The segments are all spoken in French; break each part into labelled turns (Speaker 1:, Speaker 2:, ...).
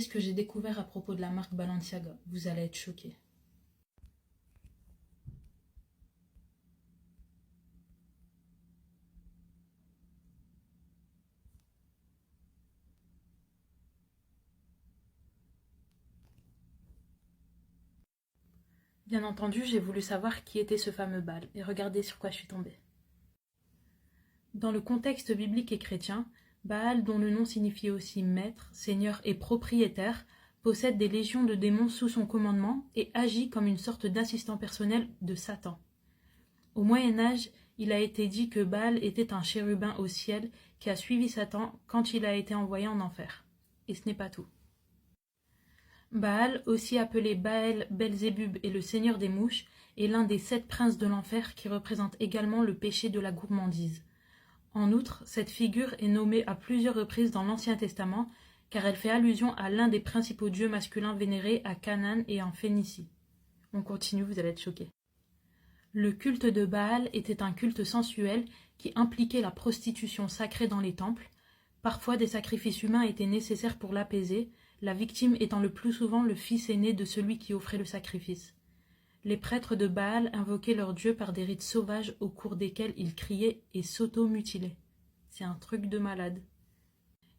Speaker 1: Regardez ce que j'ai découvert à propos de la marque Balenciaga. Vous allez être choqués. Bien entendu, j'ai voulu savoir qui était ce fameux Baal, et regardez sur quoi je suis tombée. Dans le contexte biblique et chrétien, Baal, dont le nom signifie aussi maître, seigneur et propriétaire, possède des légions de démons sous son commandement et agit comme une sorte d'assistant personnel de Satan. Au Moyen-Âge, il a été dit que Baal était un chérubin au ciel qui a suivi Satan quand il a été envoyé en enfer. Et ce n'est pas tout. Baal, aussi appelé Baal Belzébub et le seigneur des mouches, est l'un des 7 princes de l'enfer qui représentent également le péché de la gourmandise. En outre, cette figure est nommée à plusieurs reprises dans l'Ancien Testament car elle fait allusion à l'un des principaux dieux masculins vénérés à Canaan et en Phénicie. On continue, vous allez être choqués. Le culte de Baal était un culte sensuel qui impliquait la prostitution sacrée dans les temples. Parfois, des sacrifices humains étaient nécessaires pour l'apaiser, la victime étant le plus souvent le fils aîné de celui qui offrait le sacrifice. Les prêtres de Baal invoquaient leur dieu par des rites sauvages au cours desquels ils criaient et s'auto-mutilaient. C'est un truc de malade.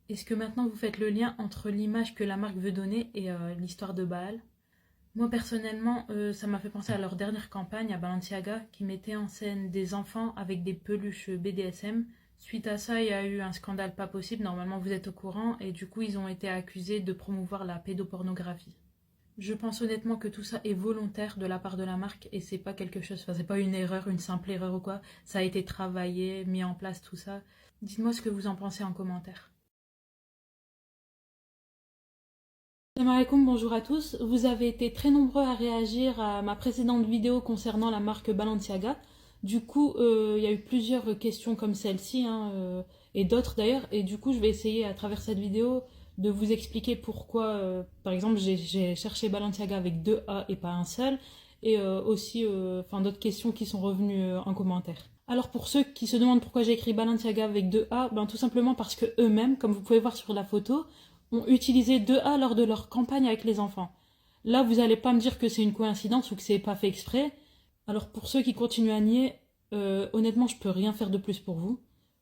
Speaker 1: Est-ce que maintenant vous faites le lien entre l'image que la marque veut donner et l'histoire de Baal? Moi personnellement, ça m'a fait penser à leur dernière campagne à Balenciaga qui mettait en scène des enfants avec des peluches BDSM. Suite à ça, il y a eu un scandale pas possible, normalement vous êtes au courant, et du coup ils ont été accusés de promouvoir la pédopornographie. Je pense honnêtement que tout ça est volontaire de la part de la marque et c'est pas quelque chose, enfin c'est pas une erreur, une simple erreur ou quoi, ça a été travaillé, mis en place tout ça. Dites-moi ce que vous en pensez en commentaire. Salam alaikum, bonjour à tous. Vous avez été très nombreux à réagir à ma précédente vidéo concernant la marque Balenciaga. Du coup, il y a eu plusieurs questions comme celle-ci, et d'autres d'ailleurs. Et du coup, je vais essayer à travers cette vidéo de vous expliquer pourquoi, par exemple, j'ai cherché Balenciaga avec 2 A et pas un seul. Et aussi d'autres questions qui sont revenues en commentaire. Alors pour ceux qui se demandent pourquoi j'ai écrit Balenciaga avec 2 A, ben tout simplement parce que eux-mêmes, comme vous pouvez voir sur la photo, ont utilisé 2 A lors de leur campagne avec les enfants. Là, vous n'allez pas me dire que c'est une coïncidence ou que c'est pas fait exprès. Alors pour ceux qui continuent à nier, honnêtement, je peux rien faire de plus pour vous.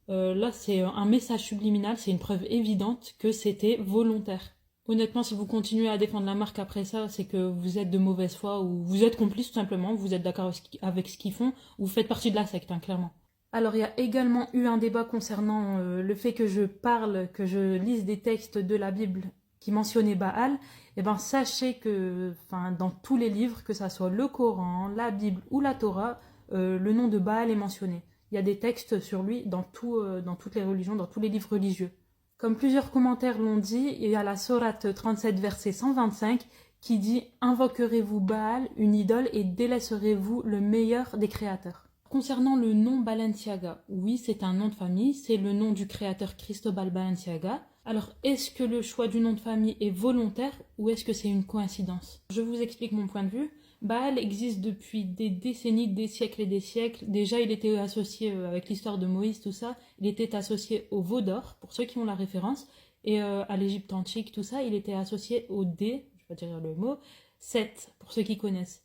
Speaker 1: Là, c'est un message subliminal, c'est une preuve évidente que c'était volontaire. Honnêtement, si vous continuez à défendre la marque après ça, c'est que vous êtes de mauvaise foi ou vous êtes complice tout simplement, vous êtes d'accord avec ce qu'ils font, ou vous faites partie de la secte, clairement. Alors il y a également eu un débat concernant le fait que je lise des textes de la Bible qui mentionnaient Baal. Et ben sachez que dans tous les livres, que ça soit le Coran, la Bible ou la Torah, le nom de Baal est mentionné. Il y a des textes sur lui dans toutes les religions, dans tous les livres religieux. Comme plusieurs commentaires l'ont dit, il y a la sourate 37 verset 125 qui dit « Invoquerez-vous Baal, une idole, et délaisserez-vous le meilleur des créateurs ?» Concernant le nom Balenciaga, oui, c'est un nom de famille, c'est le nom du créateur Cristobal Balenciaga. Alors, est-ce que le choix du nom de famille est volontaire ou est-ce que c'est une coïncidence? Je vous explique mon point de vue. Baal existe depuis des décennies, des siècles et des siècles. Déjà, il était associé avec l'histoire de Moïse, tout ça. Il était associé au veau d'or, pour ceux qui ont la référence, et à l'Égypte antique, tout ça. Il était associé au D, je vais pas dire le mot, 7, pour ceux qui connaissent.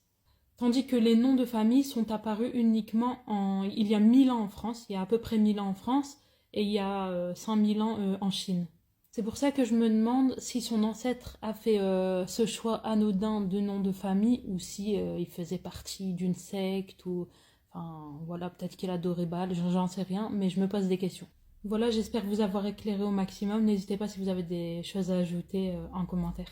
Speaker 1: Tandis que les noms de famille sont apparus uniquement il y a 1000 ans en France, il y a à peu près 1000 ans en France, et il y a 5000 ans en Chine. C'est pour ça que je me demande si son ancêtre a fait ce choix anodin de nom de famille, ou si il faisait partie d'une secte, ou voilà, peut-être qu'il adorait Baal, j'en sais rien, mais je me pose des questions. Voilà, j'espère vous avoir éclairé au maximum. N'hésitez pas si vous avez des choses à ajouter en commentaire.